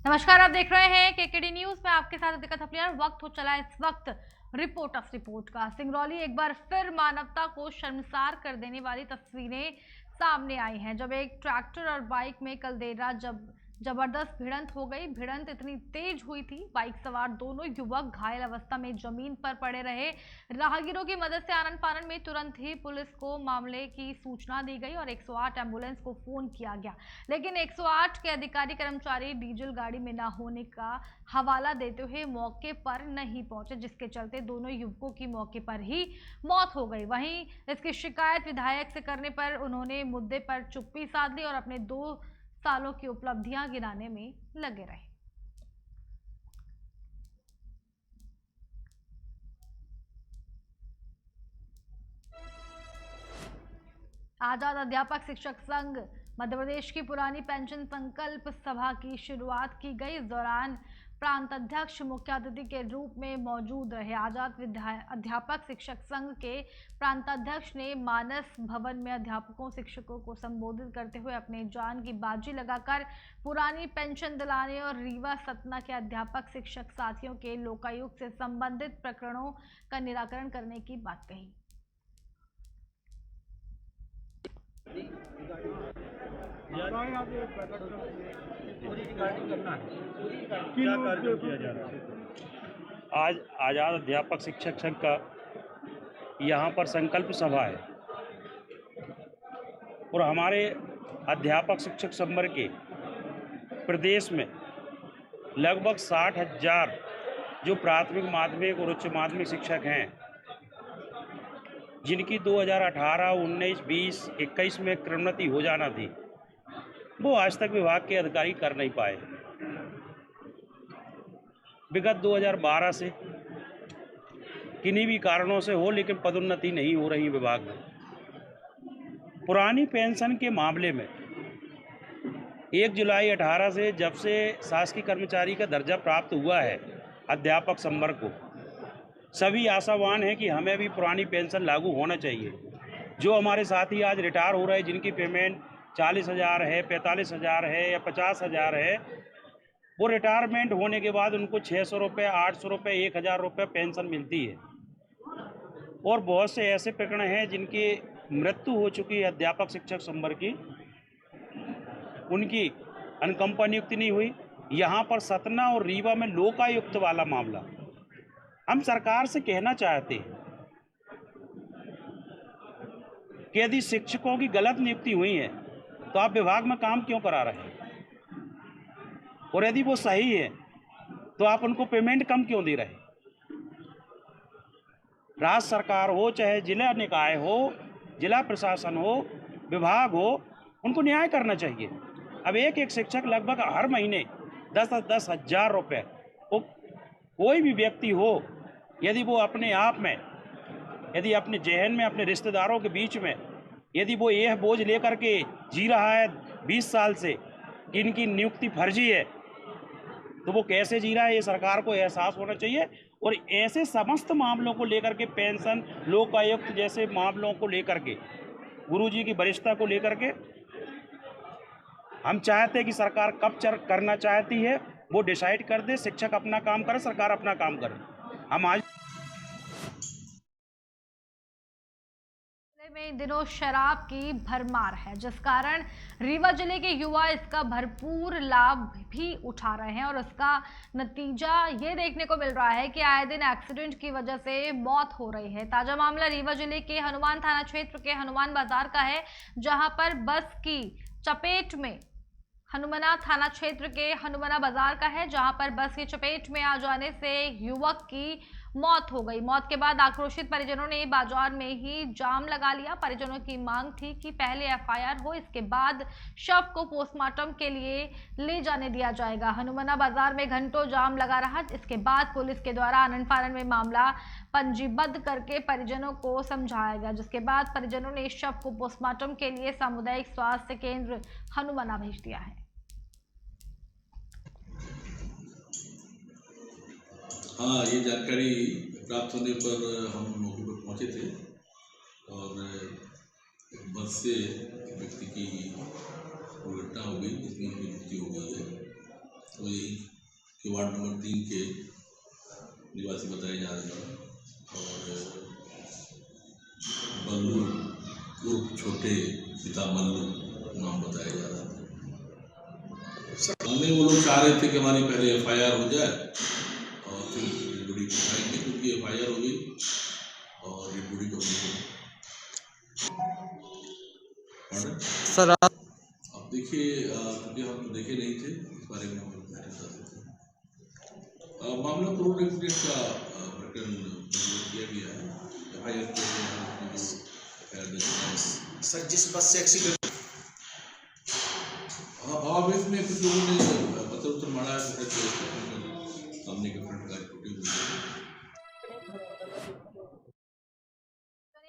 नमस्कार, आप देख रहे हैं केकेडी न्यूज में आपके साथ अधिका थपलियार। वक्त हो चला इस वक्त रिपोर्ट का। सिंगरौली एक बार फिर मानवता को शर्मसार कर देने वाली तस्वीरें सामने आई हैं, जब एक ट्रैक्टर और बाइक में कल देर रात जबरदस्त भिड़ंत हो गई। भिड़ंत इतनी तेज हुई थी, बाइक सवार दोनों युवक घायल अवस्था में जमीन पर पड़े रहे। राहगीरों की मदद से आनन फानन में तुरंत ही पुलिस को मामले की सूचना दी गई और 108 एम्बुलेंस को फोन किया गया, लेकिन 108 के अधिकारी कर्मचारी डीजल गाड़ी में न होने का हवाला देते हुए मौके पर नहीं पहुंचे, जिसके चलते दोनों युवकों की मौके पर ही मौत हो गई। वहीं इसकी शिकायत विधायक से करने पर उन्होंने मुद्दे पर चुप्पी साध ली और अपने 2 सालों की उपलब्धियां गिनाने में लगे रहे। आजाद अध्यापक शिक्षक संघ मध्य प्रदेश की पुरानी पेंशन संकल्प सभा की शुरुआत की गई। इस दौरान प्रांत अध्यक्ष मुख्य अतिथि के रूप में मौजूद रहे। आजाद अध्यापक शिक्षक संघ के प्रांताध्यक्ष ने मानस भवन में अध्यापकों शिक्षकों को संबोधित करते हुए अपने जान की बाजी लगाकर पुरानी पेंशन दिलाने और रीवा सतना के अध्यापक शिक्षक साथियों के लोकायुक्त से संबंधित प्रकरणों का निराकरण करने की बात कही। आज आज़ाद अध्यापक शिक्षक संघ का यहाँ पर संकल्प सभा है और हमारे अध्यापक शिक्षक संवर्ग के प्रदेश में लगभग 60,000 जो प्राथमिक माध्यमिक और उच्च माध्यमिक शिक्षक हैं, जिनकी 2018, 19, 20, 21 में क्रमोन्नति हो जाना थी, वो आज तक विभाग के अधिकारी कर नहीं पाए। विगत 2012 से किन्हीं भी कारणों से हो, लेकिन पदोन्नति नहीं हो रही विभाग में। पुरानी पेंशन के मामले में 1 जुलाई 18 से जब से शासकीय कर्मचारी का दर्जा प्राप्त हुआ है अध्यापक संवर्ग को, सभी आशावान हैं कि हमें भी पुरानी पेंशन लागू होना चाहिए। जो हमारे साथी आज रिटायर हो रहे हैं, जिनकी पेमेंट 40,000 है, 45,000 है या 50,000 है, वो रिटायरमेंट होने के बाद उनको 600 रुपये, 800 रुपये, 1,000 रुपये पेंशन मिलती है। और बहुत से ऐसे प्रकरण हैं जिनकी मृत्यु हो चुकी है अध्यापक शिक्षक संवर्ग की, उनकी अनुकंपा नियुक्ति नहीं हुई। यहाँ पर सतना और रीवा में लोकायुक्त वाला मामला, हम सरकार से कहना चाहते हैं कि यदि शिक्षकों की गलत नियुक्ति हुई है तो आप विभाग में काम क्यों करा रहे हैं, और यदि वो सही है तो आप उनको पेमेंट कम क्यों दे रहे हैं। राज्य सरकार हो, चाहे जिला निकाय हो, जिला प्रशासन हो, विभाग हो, उनको न्याय करना चाहिए। अब एक शिक्षक लगभग हर महीने 10-10 हज़ार रुपये, वो कोई भी व्यक्ति हो, यदि वो अपने आप में, यदि अपने जहन में, अपने रिश्तेदारों के बीच में यदि वो यह बोझ लेकर के जी रहा है 20 साल से कि इनकी नियुक्ति फर्जी है, तो वो कैसे जी रहा है, ये सरकार को एहसास होना चाहिए। और ऐसे समस्त मामलों को लेकर के, पेंशन, लोकायुक्त जैसे मामलों को लेकर के, गुरुजी की वरिष्ठता को लेकर के, हम चाहते हैं कि सरकार कब करना चाहती है वो डिसाइड कर दे। शिक्षक अपना काम करे, सरकार अपना काम करे। हम आज में इन दिनों शराब की भरमार है, जिस कारण रीवा जिले के युवा इसका भरपूर लाभ भी उठा रहे हैं और उसका नतीजा ये देखने को मिल रहा है कि आए दिन एक्सीडेंट की वजह से मौत हो रही है। ताजा मामला रीवा जिले के हनुमान थाना क्षेत्र के हनुमान बाजार का है, जहां पर बस की चपेट में, हनुमाना थाना क्षेत्र के हनुमाना बाजार का है, जहां पर बस की चपेट में आ जाने से युवक की मौत हो गई। मौत के बाद आक्रोशित परिजनों ने बाजार में ही जाम लगा लिया। परिजनों की मांग थी कि पहले एफआईआर हो, इसके बाद शव को पोस्टमार्टम के लिए ले जाने दिया जाएगा। हनुमाना बाजार में घंटों जाम लगा रहा। इसके बाद पुलिस के द्वारा आनन फानन में मामला पंजीबद्ध करके परिजनों को समझाया गया, जिसके बाद परिजनों ने शव को पोस्टमार्टम के लिए सामुदायिक स्वास्थ्य केंद्र हनुमाना भेज दिया है। हाँ, ये जानकारी प्राप्त होने पर हम मौके पर पहुंचे थे और बस से व्यक्ति की दुर्घटना हो गई, जिसमें उनकी मृत्यु हो गई है। वही कि वार्ड नंबर 3 के निवासी बताए जा रहे हैं और बल्लू उर्फ छोटे पिता मल्लू नाम बताया जा रहा है। हमने वो लोग चाह रहे थे कि हमारी पहले FIR हो जाए और फिर रिपोर्ट उठाएंगे, क्योंकि FIR हो गई और रिपोर्ट हो गई। सर अब देखिए, क्योंकि हम तो देखे नहीं थे, इस बारे में हम लोग नहीं बता सकते। मामला क्रूर एक्सीडेंट का प्रकरण किया गया है। FIR सर जिस बस से एक्सीडेंट इसमें कुछ लोगों ने पत्थर मारा है, सामने के फ्रंट गाड़ी टूटी हुई है।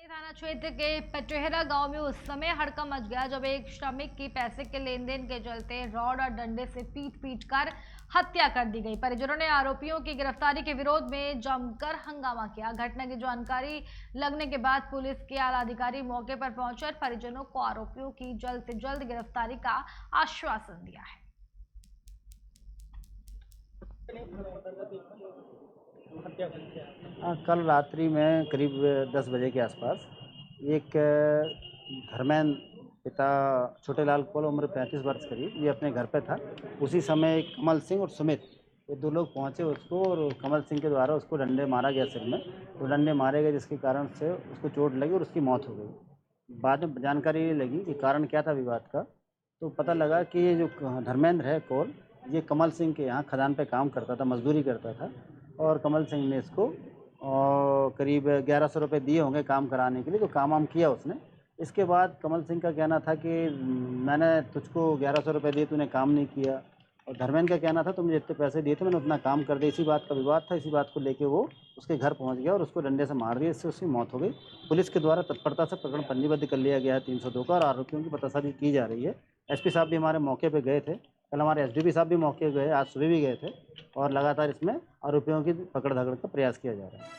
थाना क्षेत्र के पटेहरा गांव में उस समय हड़कंप मच गया जब एक श्रमिक की पैसे के लेन देन के चलते रॉड और डंडे से पीट कर हत्या कर दी गई। परिजनों ने आरोपियों की गिरफ्तारी के विरोध में जमकर हंगामा किया। घटना की जानकारी लगने के बाद पुलिस के आला अधिकारी मौके पर पहुंचे और परिजनों को आरोपियों की जल्द से जल्द गिरफ्तारी का आश्वासन दिया है। कल रात्रि में करीब 10 बजे के आसपास एक धर्मेंद्र पिता छोटेलाल कोल उम्र 35 वर्ष करीब, ये अपने घर पे था। उसी समय कमल सिंह और सुमित ये दो लोग पहुंचे उसको, और कमल सिंह के द्वारा उसको डंडे मारा गया सिर में। तो डंडे मारे गए जिसके कारण से उसको चोट लगी और उसकी मौत हो गई। बाद में जानकारी लगी कि कारण क्या था विवाद का, तो पता लगा कि ये जो धर्मेंद्र है कोल, ये कमल सिंह के यहाँ खदान पे काम करता था, मजदूरी करता था, और कमल सिंह ने इसको करीब 1100 रुपये दिए होंगे काम कराने के लिए। तो काम किया उसने। इसके बाद कमल सिंह का कहना था कि मैंने तुझको 1100 रुपये दिए, तूने काम नहीं किया। और धर्मेंद्र का कहना था तुम जितने पैसे दिए थे मैंने उतना काम कर दिया। इसी बात का विवाद था। इसी बात को लेके वो उसके घर पहुंच गया और उसको डंडे से मार दिया, इससे उसकी मौत हो गई। पुलिस के द्वारा तत्परता से प्रकरण पंजीबद्ध कर लिया गया है 302 का, और आरोपियों की पतासाजी की जा रही है। SP साहब भी हमारे मौके पर गए थे, कल हमारे SDP साहब भी मौके गए, आज सुबह भी गए थे, और लगातार इसमें आरोपियों की पकड़ धकड़ का प्रयास किया जा रहा है।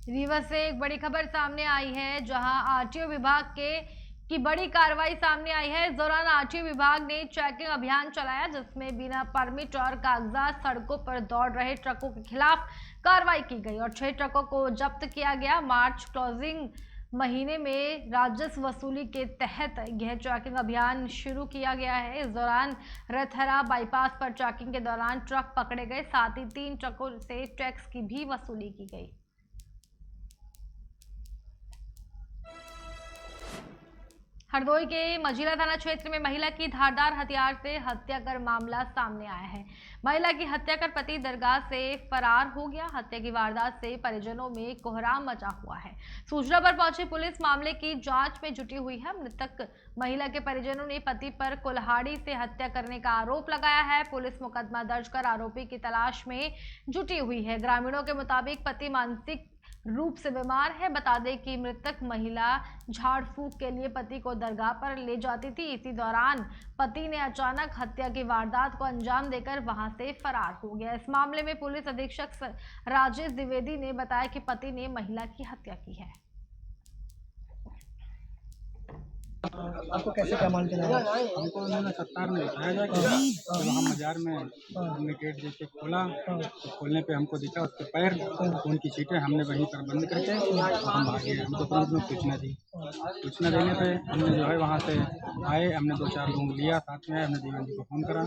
रीवा से एक बड़ी खबर सामने आई है, जहां RTO विभाग की बड़ी कार्रवाई सामने आई है। इस दौरान RTO विभाग ने चेकिंग अभियान चलाया, जिसमें बिना परमिट और कागजात सड़कों पर दौड़ रहे ट्रकों के खिलाफ कार्रवाई की गई और 6 ट्रकों को जब्त किया गया। मार्च क्लोजिंग महीने में राजस्व वसूली के तहत यह चेकिंग अभियान शुरू किया गया है। इस दौरान रथहरा बाईपास पर चेकिंग के दौरान ट्रक पकड़े गए, साथ ही 3 ट्रकों से टैक्स की भी वसूली की गई। हरदोई के मझिला थाना क्षेत्र में महिला की धारदार हथियार से हत्या कर मामला सामने आया है। महिला की हत्या कर पति दरगाह से फरार हो गया। हत्या की वारदात से परिजनों में कोहराम मचा हुआ है। सूचना पर पहुंची पुलिस मामले की जांच में जुटी हुई है। मृतक महिला के परिजनों ने पति पर कुल्हाड़ी से हत्या करने का आरोप लगाया है। पुलिस मुकदमा दर्ज कर आरोपी की तलाश में जुटी हुई है। ग्रामीणों के मुताबिक पति मानसिक रूप से बीमार है। बता दें कि मृतक महिला झाड़ फूंक के लिए पति को दरगाह पर ले जाती थी। इसी दौरान पति ने अचानक हत्या की वारदात को अंजाम देकर वहां से फरार हो गया। इस मामले में पुलिस अधीक्षक राजेश द्विवेदी ने बताया कि पति ने महिला की हत्या की है। आपको कैसे क्या मान के लगा? हमको उन्होंने 70 में बताया था कि जब हम बाजार में हमने गेट देके खोला, तो खोलने पे हमको दिखा उसके पैर, उनकी सीटें हमने वहीं पर बंद करके हम भागे। हमको तुरंत में सूचना दी। सूचना देने पे हमने जो है वहाँ से आए, हमने 2-4 लोग लिया साथ में, हमने दीवान जी को फ़ोन करा।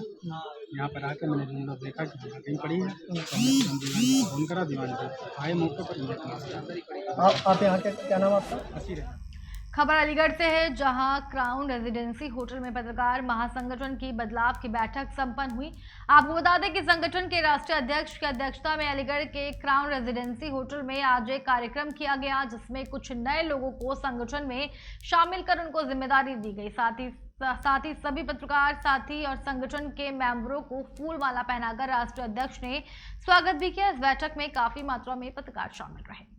यहाँ पर आके मैंने जो लोग देखा कि कहीं पड़ी है, तो हमने दीवान जी को फ़ोन करा। दीवान जी आए मौके पर। आप यहाँ के क्या नाम आपका? असीर है। खबर अलीगढ़ से है, जहां क्राउन रेजिडेंसी होटल में पत्रकार महासंगठन की बदलाव की बैठक संपन्न हुई। आपको बता दें कि संगठन के राष्ट्रीय अध्यक्ष की अध्यक्षता में अलीगढ़ के क्राउन रेजिडेंसी होटल में आज एक कार्यक्रम किया गया, जिसमें कुछ नए लोगों को संगठन में शामिल कर उनको जिम्मेदारी दी गई। साथ ही सभी पत्रकार साथी और संगठन के मेंबरों को फूल माला पहनाकर राष्ट्रीय अध्यक्ष ने स्वागत भी किया। इस बैठक में काफी मात्रा में पत्रकार शामिल रहे।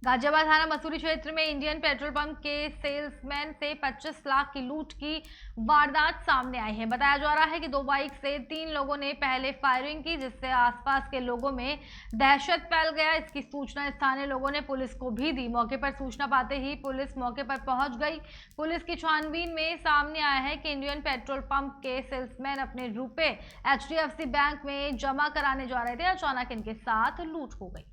गाजियाबाद थाना मसूरी क्षेत्र में इंडियन पेट्रोल पंप के सेल्समैन से 25 लाख की लूट की वारदात सामने आई है। बताया जा रहा है कि 2 बाइक से 3 लोगों ने पहले फायरिंग की, जिससे आसपास के लोगों में दहशत फैल गया। इसकी सूचना स्थानीय लोगों ने पुलिस को भी दी। मौके पर सूचना पाते ही पुलिस मौके पर पहुंच गई। पुलिस की छानबीन में सामने आया है कि इंडियन पेट्रोल पंप के सेल्समैन अपने रुपए HDFC बैंक में जमा कराने जा रहे थे। अचानक इनके साथ लूट हो गई।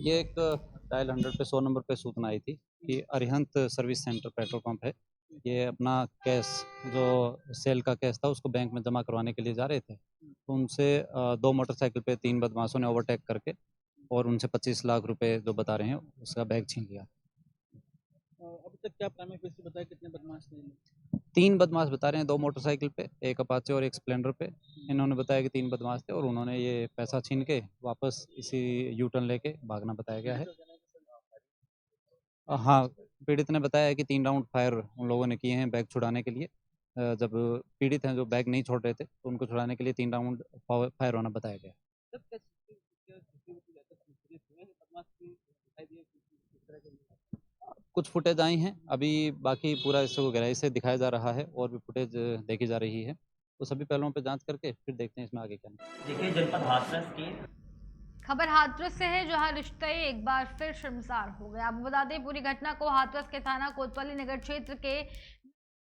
ये एक डायल 100 पे 100 नंबर पे सूचना आई थी कि Arihant service centre petrol pump है। ये अपना कैश जो सेल का कैश था उसको बैंक में जमा करवाने के लिए जा रहे थे, तो उनसे 2 मोटरसाइकिल पे 3 बदमाशों ने ओवरटेक करके और उनसे 25 लाख रुपए जो बता रहे हैं उसका बैग छीन लिया। अभी तक क्या प्राइमरी केस बताया कितने बदमाश थे? 3 बदमाश बता रहे हैं, 2 मोटरसाइकिल पे, एक अपाचे और एक स्प्लेंडर पे। इन्होंने बताया कि 3 बदमाश थे और उन्होंने ये पैसा छीन के वापस इसी यू-टर्न लेके भागना बताया गया है। हाँ, पीड़ित ने बताया है कि 3 राउंड फायर उन लोगों ने किए हैं बैग छुड़ाने के लिए। जब पीड़ित हैं जो बैग नहीं छोड़ रहे थे तो उनको छुड़ाने के लिए 3 राउंड फायर होना बताया गया। कुछ फुटेज आई हैं, अभी बाकी पूरा इसको गहराई से दिखाया जा रहा है और भी फुटेज देखी जा रही है, तो सभी पहलुओं पे जांच करके फिर देखते हैं इसमें आगे क्या नहीं। देखिए, जनपद हाथरस के खबर हाथरस से है, जहां रिश्ते एक बार फिर शर्मसार हो गए। आपको बता दें, पूरी घटना को हाथरस के थाना कोतवाली नगर क्षेत्र के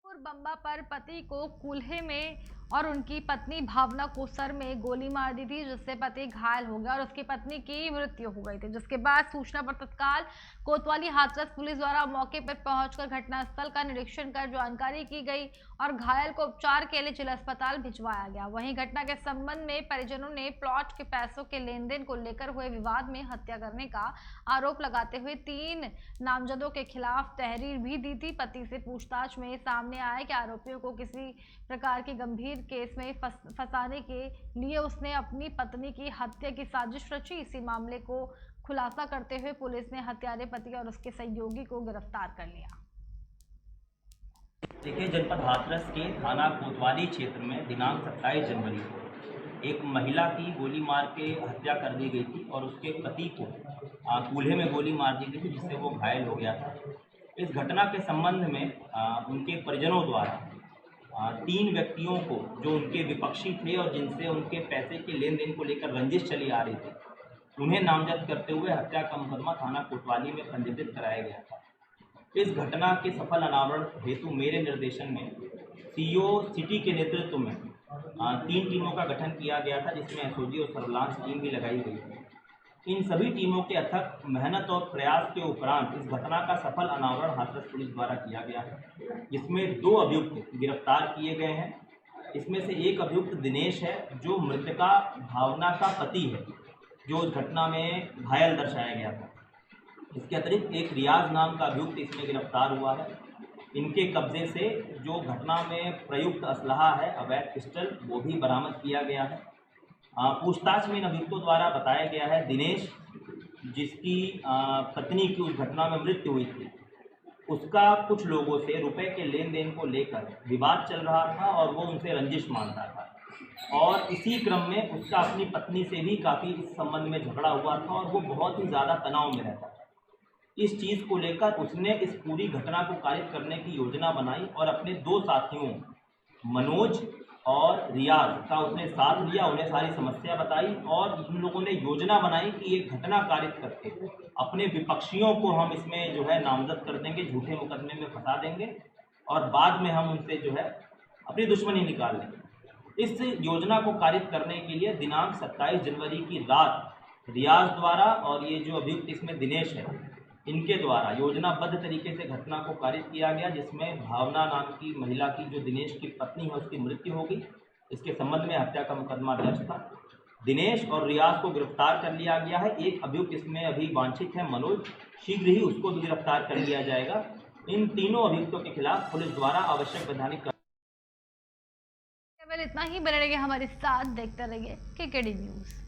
बम्बा पर पति को कूल्हे में और उनकी पत्नी भावना को सर में गोली मार दी थी, जिससे पति घायल हो गया और उसकी पत्नी की मृत्यु हो गई थी। जिसके बाद सूचना पर तत्काल कोतवाली हाथरस पुलिस द्वारा मौके पर पहुंचकर घटनास्थल का निरीक्षण कर जानकारी की गई और घायल को उपचार के लिए जिला अस्पताल भिजवाया गया। वहीं घटना के संबंध में परिजनों ने प्लॉट के पैसों के लेन देन को लेकर हुए विवाद में हत्या करने का आरोप लगाते हुए 3 नामजदों के खिलाफ तहरीर भी दी थी। पति से पूछताछ में सामने आया कि आरोपियों को किसी प्रकार की गंभीर केस में फंसाने के लिए उसने अपनी पत्नी की हत्या की साजिश रची। इसी मामले को खुलासा करते हुए पुलिस ने हत्यारे पति और उसके सहयोगी को गिरफ्तार कर लिया। देखिए, जनपद हाथरस के थाना कोतवाली क्षेत्र में दिनांक 27 जनवरी को एक महिला की गोली मार के हत्या कर दी गई थी और उसके पति को कूल्हे में गोली मार दी गई थी, जिससे वो घायल हो गया था। इस घटना के संबंध में उनके परिजनों द्वारा 3 व्यक्तियों को जो उनके विपक्षी थे और जिनसे उनके पैसे के लेन देन को लेकर रंजिश चली आ रही थी, उन्हें नामजद करते हुए हत्या का मुकदमा थाना कोतवाली में पंजीकृत कराया गया था। इस घटना के सफल अनावरण हेतु मेरे निर्देशन में CO सिटी के नेतृत्व में 3 टीमों का गठन किया गया था, जिसमें SOG और सर्विलांस टीम भी लगाई गई थी। इन सभी टीमों के अथक मेहनत और प्रयास के उपरांत इस घटना का सफल अनावरण हाथरस पुलिस द्वारा किया गया है, जिसमें 2 अभियुक्त गिरफ्तार किए गए हैं। इसमें से एक अभियुक्त दिनेश है, जो मृतका भावना का पति है, जो उस घटना में घायल दर्शाया गया था। इसके अतिरिक्त एक रियाज नाम का अभियुक्त इसमें गिरफ्तार हुआ है। इनके कब्जे से जो घटना में प्रयुक्त असलहा है, अवैध पिस्टल, वो भी बरामद किया गया है। पूछताछ में इन अभियुक्तों द्वारा बताया गया है, दिनेश जिसकी पत्नी की उस घटना में मृत्यु हुई थी, उसका कुछ लोगों से रुपए के लेन देन को लेकर विवाद चल रहा था और वो उनसे रंजिश मांगता था और इसी क्रम में उसका अपनी पत्नी से भी काफ़ी इस संबंध में झगड़ा हुआ था और वो बहुत ही ज़्यादा तनाव में रहता था। इस चीज़ को लेकर उसने इस पूरी घटना को कारित करने की योजना बनाई और अपने 2 साथियों मनोज और रियाज का उसने साथ लिया, उन्हें सारी समस्या बताई और इन लोगों ने योजना बनाई कि ये घटना कारित करके अपने विपक्षियों को हम इसमें जो है नामजद कर देंगे, झूठे मुकदमे में फंसा देंगे और बाद में हम उनसे जो है अपनी दुश्मनी निकाल लेंगे। इस योजना को कारित करने के लिए दिनांक 27 जनवरी की रात रियाज द्वारा और ये जो अभियुक्त इसमें दिनेश है, इनके द्वारा योजनाबद्ध तरीके से घटना को कारित किया गया, जिसमें भावना नाम की महिला की जो दिनेश की पत्नी है उसकी मृत्यु हो गई। इसके संबंध में हत्या का मुकदमा दर्ज था। दिनेश और रियाज को गिरफ्तार कर लिया गया है। एक अभियुक्त इसमें अभी वांछित है, मनोज, शीघ्र ही उसको भी गिरफ्तार कर लिया जाएगा। इन तीनों अभियुक्तों के खिलाफ पुलिस द्वारा आवश्यक वैधानिक केवल इतना ही, बने रहिए हमारे साथ, देखते रहिए KKD न्यूज़।